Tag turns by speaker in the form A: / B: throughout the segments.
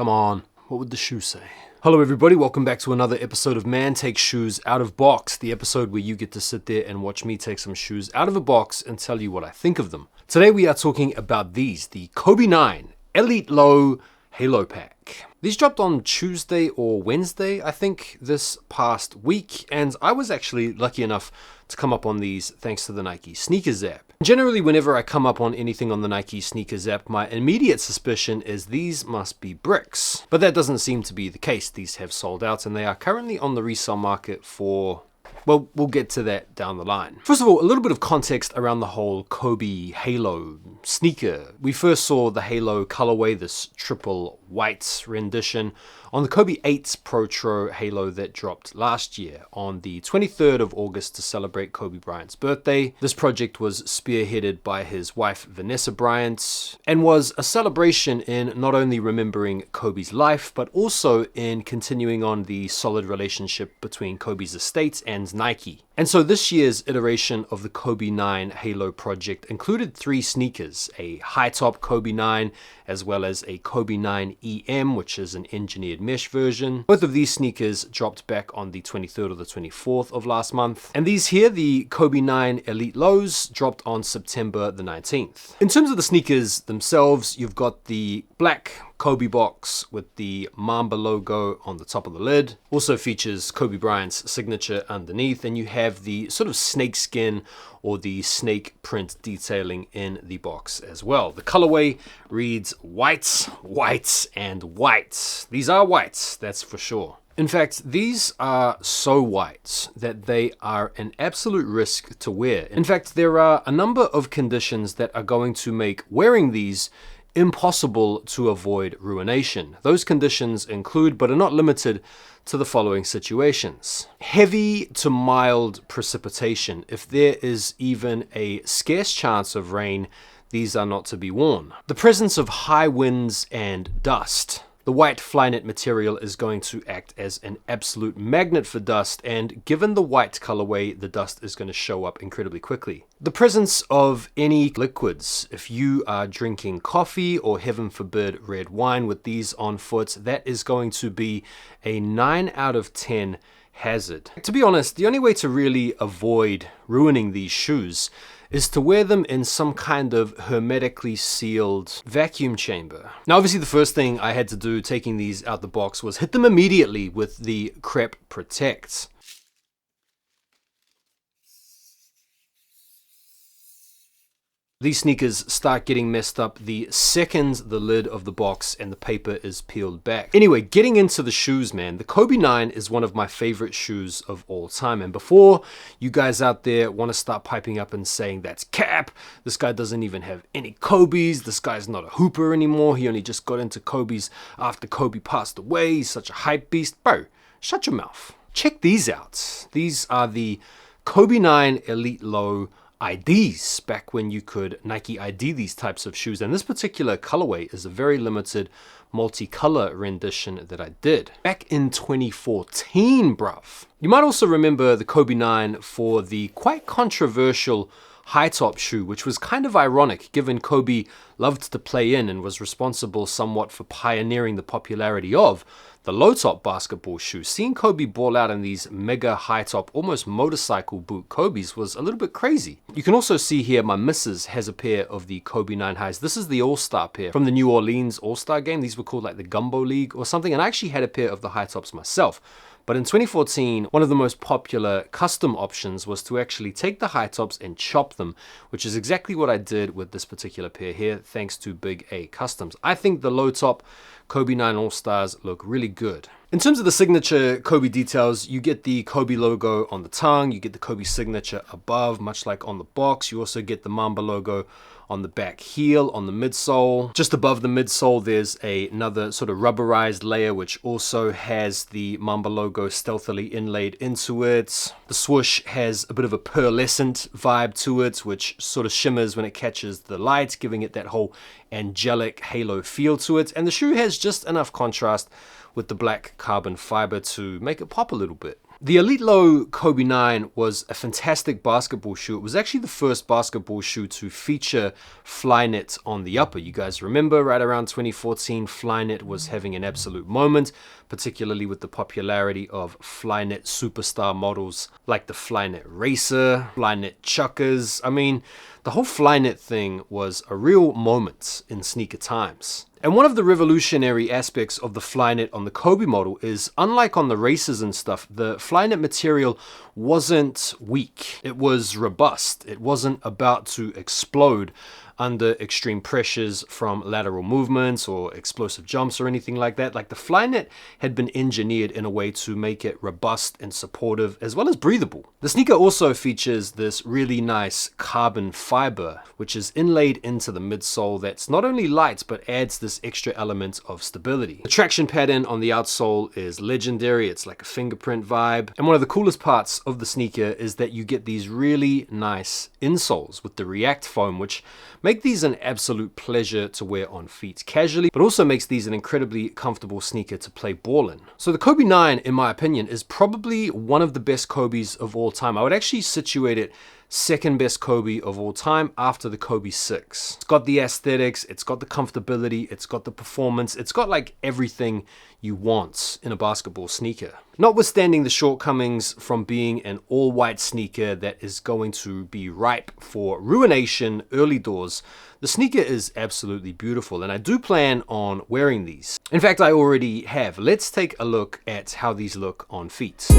A: Come on, what would the shoe say? Hello everybody, welcome back to another episode of Man Takes Shoes Out of Box, the episode where you get to sit there and watch me take some shoes out of a box and tell you what I think of them. Today we are talking about these, the Kobe 9 Elite Low Halo Pack. These dropped on Tuesday or Wednesday, I think, this past week, and I was actually lucky enough to come up on these thanks to the Nike Sneakers app. Generally, whenever I come up on anything on the Nike Sneakers app, my immediate suspicion is these must be bricks. But that doesn't seem to be the case. These have sold out and they are currently on the resale market for... well, we'll get to that down the line. First of all, a little bit of context around the whole Kobe Halo sneaker. We first saw the Halo colorway, this triple white rendition, on the Kobe 8 Protro Halo that dropped last year on the 23rd of August to celebrate Kobe Bryant's birthday. This project was spearheaded by his wife Vanessa Bryant and was a celebration in not only remembering Kobe's life, but also in continuing on the solid relationship between Kobe's estate and Nike. And so this year's iteration of the Kobe 9 Halo project included 3 sneakers, a high-top Kobe 9, as well as a Kobe 9 EM, which is an engineered mesh version. Both of these sneakers dropped back on the 23rd or the 24th of last month. And these here, the Kobe 9 Elite Lows, dropped on September the 19th. In terms of the sneakers themselves, you've got the black Kobe box with the Mamba logo on the top of the lid. Also features Kobe Bryant's signature underneath, and you have the sort of snake skin or the snake print detailing in the box as well. The colorway reads white, white, and white. These are whites, that's for sure. In fact, these are so white that they are an absolute risk to wear. In fact, there are a number of conditions that are going to make wearing these impossible to avoid ruination. Those conditions include, but are not limited to, the following situations. Heavy to mild precipitation. If there is even a scarce chance of rain, these are not to be worn. The presence of high winds and dust. The white Flyknit material is going to act as an absolute magnet for dust, and given the white colorway, the dust is going to show up incredibly quickly. The presence of any liquids. If you are drinking coffee or, heaven forbid, red wine with these on foot, that is going to be a 9 out of 10 hazard. To be honest, the only way to really avoid ruining these shoes is to wear them in some kind of hermetically sealed vacuum chamber. Now, obviously the first thing I had to do taking these out the box was hit them immediately with the Crep Protect. These sneakers start getting messed up the second the lid of the box and the paper is peeled back. Anyway, getting into the shoes, man, the Kobe 9 is one of my favorite shoes of all time. And before you guys out there want to start piping up and saying that's cap, this guy doesn't even have any Kobe's, this guy's not a hooper anymore, he only just got into Kobe's after Kobe passed away, he's such a hype beast. Bro, shut your mouth. Check these out. These are the Kobe 9 Elite Low IDs, back when you could Nike ID these types of shoes, and this particular colorway is a very limited multicolor rendition that I did back in 2014, bruv. You might also remember the Kobe 9 for the quite controversial high top shoe, which was kind of ironic given Kobe loved to play in and was responsible somewhat for pioneering the popularity of the low top basketball shoe. Seeing Kobe ball out in these mega high top, almost motorcycle boot Kobe's was a little bit crazy. You can also see here my missus has a pair of the Kobe 9 highs. This is the All-Star pair from the New Orleans All-Star game. These were called like the Gumbo League or something, and I actually had a pair of the high tops myself. But in 2014, one of the most popular custom options was to actually take the high tops and chop them, which is exactly what I did with this particular pair here, thanks to Big A Customs. I think the low top Kobe 9 All-Stars look really good. In terms of the signature Kobe details, you get the Kobe logo on the tongue, you get the Kobe signature above, much like on the box. You also get the Mamba logo on the back heel, on the midsole. Just above the midsole, there's another sort of rubberized layer, which also has the Mamba logo stealthily inlaid into it. The swoosh has a bit of a pearlescent vibe to it, which sort of shimmers when it catches the light, giving it that whole angelic halo feel to it. And the shoe has just enough contrast with the black carbon fiber to make it pop a little bit. The Elite Low Kobe 9 was a fantastic basketball shoe. It was actually the first basketball shoe to feature Flyknit on the upper. You guys remember right around 2014, Flyknit was having an absolute moment, particularly with the popularity of Flyknit superstar models like the Flyknit Racer, Flyknit Chuckers. I mean, the whole Flyknit thing was a real moment in sneaker times. And one of the revolutionary aspects of the Flyknit on the Kobe model is, unlike on the Racers and stuff, the Flyknit material wasn't weak. It was robust. It wasn't about to explode under extreme pressures from lateral movements or explosive jumps or anything like that. Like, the Flyknit had been engineered in a way to make it robust and supportive as well as breathable. The sneaker also features this really nice carbon fiber, which is inlaid into the midsole that's not only light but adds this extra element of stability. The traction pattern on the outsole is legendary. It's like a fingerprint vibe. And one of the coolest parts of the sneaker is that you get these really nice insoles with the React foam, which make these an absolute pleasure to wear on feet casually, but also makes these an incredibly comfortable sneaker to play ball in. So the Kobe 9, in my opinion, is probably one of the best Kobes of all time. I would actually situate it second best Kobe of all time after the Kobe 6. It's got the aesthetics, it's got the comfortability, it's got the performance, it's got like everything you want in a basketball sneaker. Notwithstanding the shortcomings from being an all-white sneaker that is going to be ripe for ruination early doors, the sneaker is absolutely beautiful, and I do plan on wearing these. In fact, I already have. Let's take a look at how these look on feet.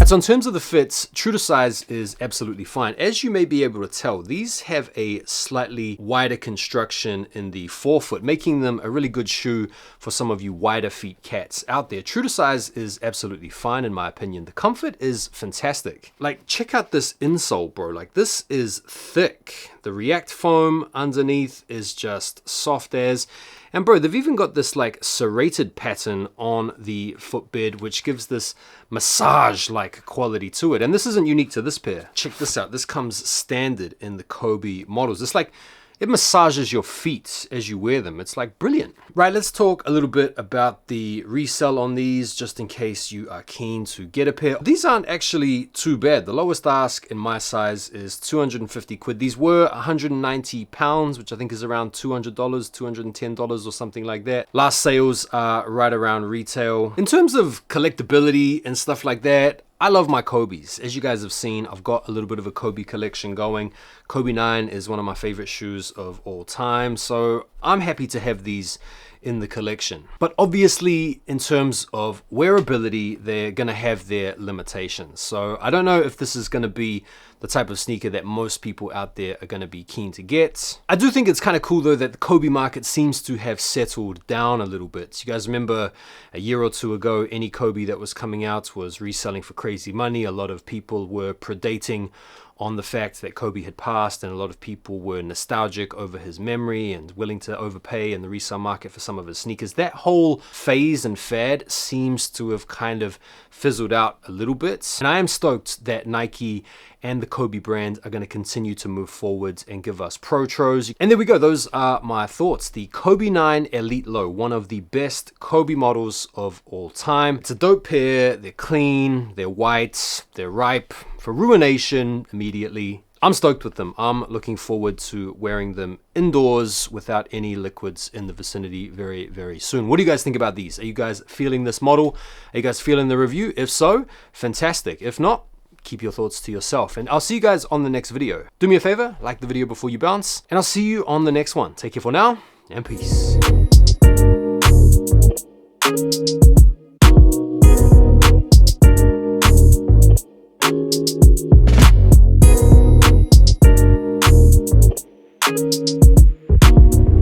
A: So in terms of the fits, true to size is absolutely fine. As you may be able to tell, these have a slightly wider construction in the forefoot, making them a really good shoe for some of you wider feet cats out there. True to size is absolutely fine in my opinion. The comfort is fantastic. Like, check out this insole, bro. Like, this is thick. The React foam underneath is just soft as. And bro, they've even got this like serrated pattern on the footbed, which gives this massage-like quality to it. And this isn't unique to this pair. Check this out. This comes standard in the Kobe models. It's like, it massages your feet as you wear them. It's like brilliant. Right, let's talk a little bit about the resale on these, just in case you are keen to get a pair. These aren't actually too bad. The lowest ask in my size is 250 quid. These were 190 pounds, which I think is around $200, $210 or something like that. Last sales are right around retail. In terms of collectability and stuff like that, I love my Kobes. As you guys have seen, I've got a little bit of a Kobe collection going. Kobe 9 is one of my favorite shoes of all time, so I'm happy to have these in the collection. But obviously, in terms of wearability, they're gonna have their limitations. So I don't know if this is gonna be the type of sneaker that most people out there are gonna be keen to get. I do think it's kind of cool though that the Kobe market seems to have settled down a little bit. You guys remember a year or two ago, any Kobe that was coming out was reselling for crazy money. A lot of people were predating on the fact that Kobe had passed, and a lot of people were nostalgic over his memory and willing to overpay in the resale market for some of his sneakers. That whole phase and fad seems to have kind of fizzled out a little bit, and I am stoked that Nike and the Kobe brand are going to continue to move forward and give us Protros. And there we go. Those are my thoughts. The Kobe 9 Elite Low, one of the best Kobe models of all time. It's a dope pair. They're clean, they're white, they're ripe for ruination immediately. I'm stoked with them. I'm looking forward to wearing them indoors without any liquids in the vicinity very, very soon. What do you guys think about these? Are you guys feeling this model? Are you guys feeling the review? If so, fantastic. If not, keep your thoughts to yourself. And I'll see you guys on the next video. Do me a favor, like the video before you bounce, and I'll see you on the next one. Take care for now, and peace.